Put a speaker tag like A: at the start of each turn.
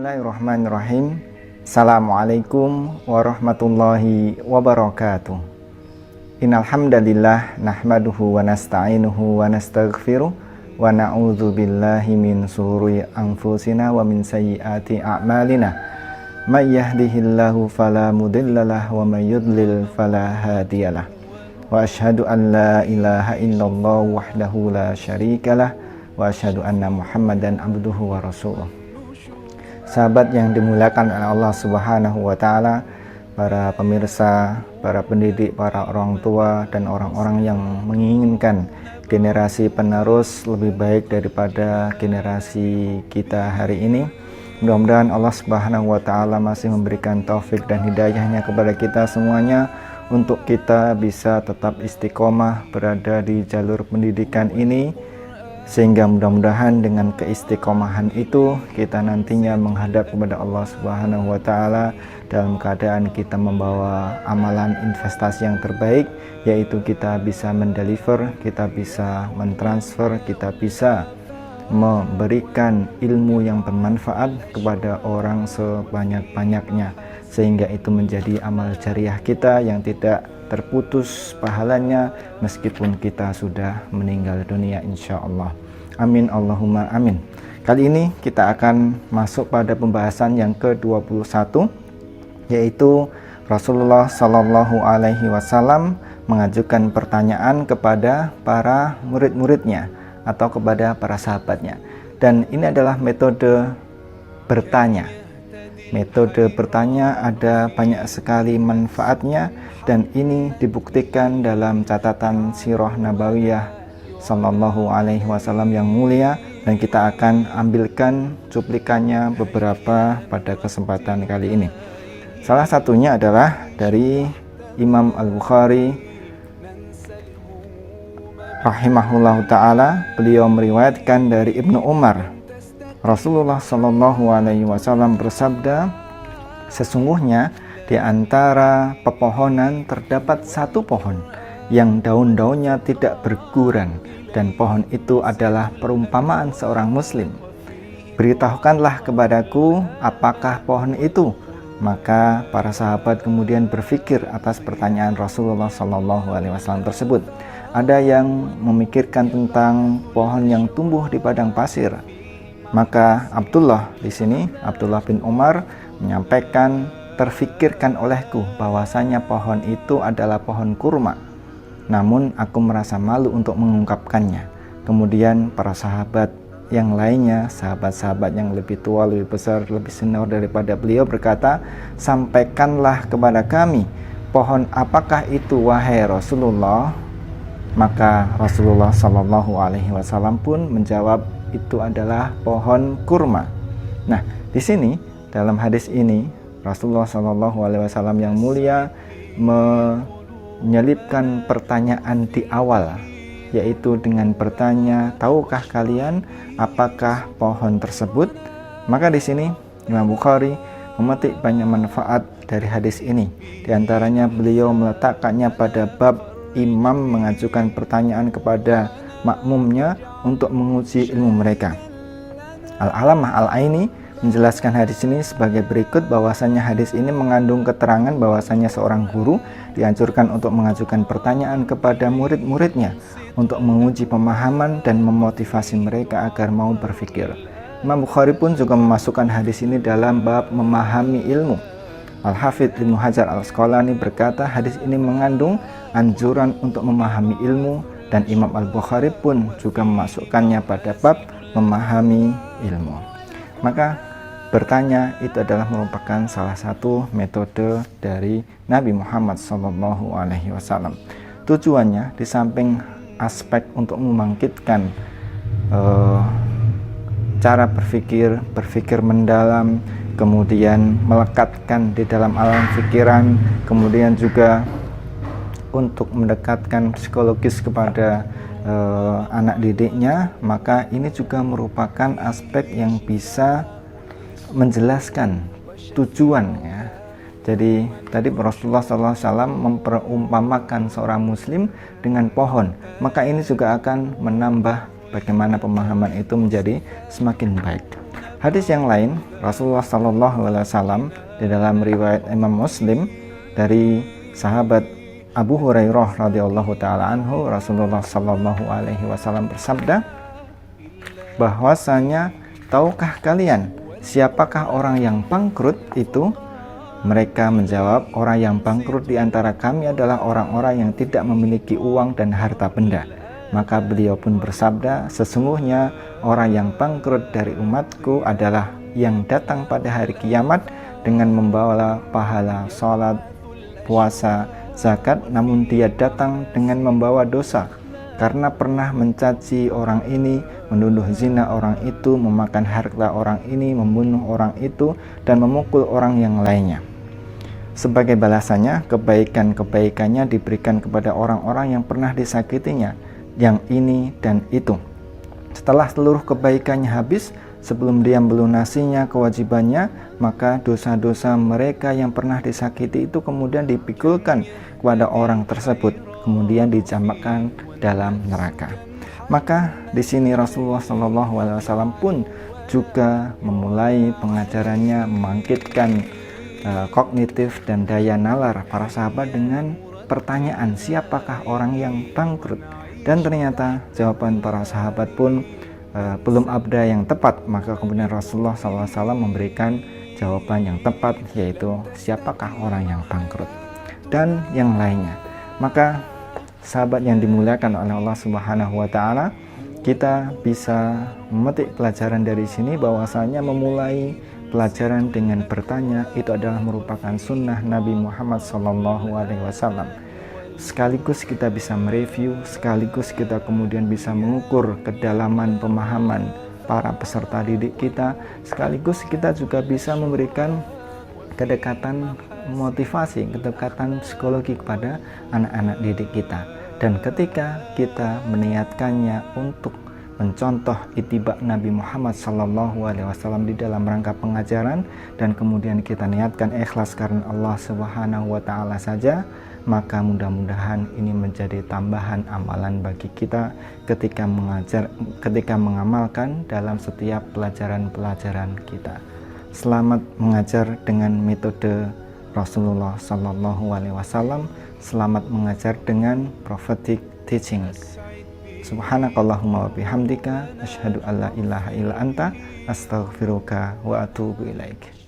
A: Bismillahirrahmanirrahim. Assalamualaikum warahmatullahi wabarakatuh. Innal hamdalillah nahmaduhu wa nasta'inuhu wa nastaghfiruh wa na'udzu billahi min shururi anfusina wa min sayyiati a'malina. May yahdihillahu fala mudhillalah wa may yudlil fala hadiyalah. Wa asyhadu an la ilaha illallah wahdahu la syarikalah wa asyhadu anna Muhammadan abduhu wa rasuluh. Sahabat yang dimuliakan oleh Allah Subhanahu wa taala, para pemirsa, para pendidik, para orang tua dan orang-orang yang menginginkan generasi penerus lebih baik daripada generasi kita hari ini. Mudah-mudahan Allah Subhanahu wa taala masih memberikan taufik dan hidayahnya kepada kita semuanya untuk kita bisa tetap istiqomah berada di jalur pendidikan ini, sehingga mudah-mudahan dengan keistiqomahan itu kita nantinya menghadap kepada Allah Subhanahu wa taala dalam keadaan kita membawa amalan investasi yang terbaik, yaitu kita bisa mendeliver, kita bisa mentransfer, kita bisa memberikan ilmu yang bermanfaat kepada orang sebanyak-banyaknya, sehingga itu menjadi amal jariah kita yang tidak terputus pahalanya meskipun kita sudah meninggal dunia, insya Allah. Amin Allahumma amin. Kali ini kita akan masuk pada pembahasan yang ke-21, yaitu Rasulullah Shallallahu Alaihi Wasallam mengajukan pertanyaan kepada para murid-muridnya atau kepada para sahabatnya. Dan ini adalah metode bertanya. Metode bertanya ada banyak sekali manfaatnya, dan ini dibuktikan dalam catatan sirah nabawiyah Sallallahu Alaihi Wasallam yang mulia, dan kita akan ambilkan cuplikannya beberapa pada kesempatan kali ini. Salah satunya adalah dari Imam Al-Bukhari rahimahullahu ta'ala. Beliau meriwayatkan dari Ibnu Umar, Rasulullah Sallallahu Alaihi Wasallam bersabda, sesungguhnya di antara pepohonan terdapat satu pohon yang daun-daunnya tidak berguran, dan pohon itu adalah perumpamaan seorang muslim. Beritahukanlah kepadaku apakah pohon itu. Maka para sahabat kemudian berpikir atas pertanyaan Rasulullah Sallallahu Alaihi Wasallam tersebut. Ada yang memikirkan tentang pohon yang tumbuh di padang pasir. Maka Abdullah bin Umar menyampaikan, terfikirkan olehku bahwasanya pohon itu adalah pohon kurma, namun aku merasa malu untuk mengungkapkannya. Kemudian para sahabat yang lainnya, sahabat-sahabat yang lebih tua, lebih besar, lebih senior daripada beliau berkata, sampaikanlah kepada kami, pohon apakah itu wahai Rasulullah? Maka Rasulullah Shallallahu Alaihi Wasallam pun menjawab, itu adalah pohon kurma. Nah, di sini dalam hadis ini Rasulullah Shallallahu Alaihi Wasallam yang mulia menyelipkan pertanyaan di awal, yaitu dengan bertanya, tahukah kalian apakah pohon tersebut? Maka di sini Imam Bukhari memetik banyak manfaat dari hadis ini. Di antaranya beliau meletakkannya pada bab imam mengajukan pertanyaan kepada makmumnya untuk menguji ilmu mereka. Al-Alamah Al-Aini menjelaskan hadis ini sebagai berikut, bahwasanya hadis ini mengandung keterangan bahwasanya seorang guru dianjurkan untuk mengajukan pertanyaan kepada murid-muridnya untuk menguji pemahaman dan memotivasi mereka agar mau berpikir. Imam Bukhari pun juga memasukkan hadis ini dalam bab memahami ilmu. Al-Hafidz Ibnu Hajar Al-Asqalani berkata, hadis ini mengandung anjuran untuk memahami ilmu, dan Imam Al-Bukhari pun juga memasukkannya pada bab memahami ilmu. Maka bertanya itu adalah merupakan salah satu metode dari Nabi Muhammad SAW. Tujuannya di samping aspek untuk membangkitkan cara berpikir mendalam, kemudian melekatkan di dalam alam pikiran, kemudian juga untuk mendekatkan psikologis kepada anak didiknya, maka ini juga merupakan aspek yang bisa menjelaskan tujuan, ya. Jadi tadi Rasulullah SAW memperumpamakan seorang muslim dengan pohon, maka ini juga akan menambah bagaimana pemahaman itu menjadi semakin baik. Hadis yang lain, Rasulullah Sallallahu Alaihi Wasallam di dalam riwayat Imam Muslim dari sahabat Abu Hurairah radhiyallahu taala anhu, Rasulullah Sallallahu Alaihi Wasallam bersabda bahwasanya, tahukah kalian siapakah orang yang bangkrut itu? Mereka menjawab, orang yang bangkrut di antara kami adalah orang-orang yang tidak memiliki uang dan harta benda. Maka beliau pun bersabda, sesungguhnya orang yang bangkrut dari umatku adalah yang datang pada hari kiamat dengan membawa pahala sholat, puasa, zakat, namun dia datang dengan membawa dosa karena pernah mencaci orang ini, menuduh zina orang itu, memakan harta orang ini, membunuh orang itu, dan memukul orang yang lainnya. Sebagai balasannya, kebaikan-kebaikannya diberikan kepada orang-orang yang pernah disakitinya, yang ini dan itu. Setelah seluruh kebaikannya habis, sebelum dia melunasinya kewajibannya, maka dosa-dosa mereka yang pernah disakiti itu kemudian dipikulkan kepada orang tersebut, kemudian dijamakkan dalam neraka. Maka di sini Rasulullah SAW pun juga memulai pengajarannya, membangkitkan kognitif dan daya nalar para sahabat dengan pertanyaan, siapakah orang yang bangkrut? Dan ternyata jawaban para sahabat pun belum ada yang tepat. Maka kemudian Rasulullah SAW memberikan jawaban yang tepat, yaitu siapakah orang yang bangkrut dan yang lainnya. Maka sahabat yang dimuliakan oleh Allah Subhanahu wa Ta'ala, kita bisa memetik pelajaran dari sini bahwasanya memulai pelajaran dengan bertanya itu adalah merupakan sunnah Nabi Muhammad SAW. Sekaligus kita bisa mereview, sekaligus kita kemudian bisa mengukur kedalaman pemahaman para peserta didik kita, sekaligus kita juga bisa memberikan kedekatan motivasi, kedekatan psikologi kepada anak-anak didik kita. Dan ketika kita meniatkannya untuk mencontoh ittiba Nabi Muhammad SAW di dalam rangka pengajaran, dan kemudian kita niatkan ikhlas karena Allah Subhanahu wa Ta'ala saja, maka mudah-mudahan ini menjadi tambahan amalan bagi kita ketika mengamalkan dalam setiap pelajaran-pelajaran kita. Selamat mengajar dengan metode Rasulullah SAW. Selamat mengajar dengan prophetic teaching. Subhanakallahumma wa bihamdika asyhadu alla ilaha illa anta astaghfiruka wa atubu ilaik.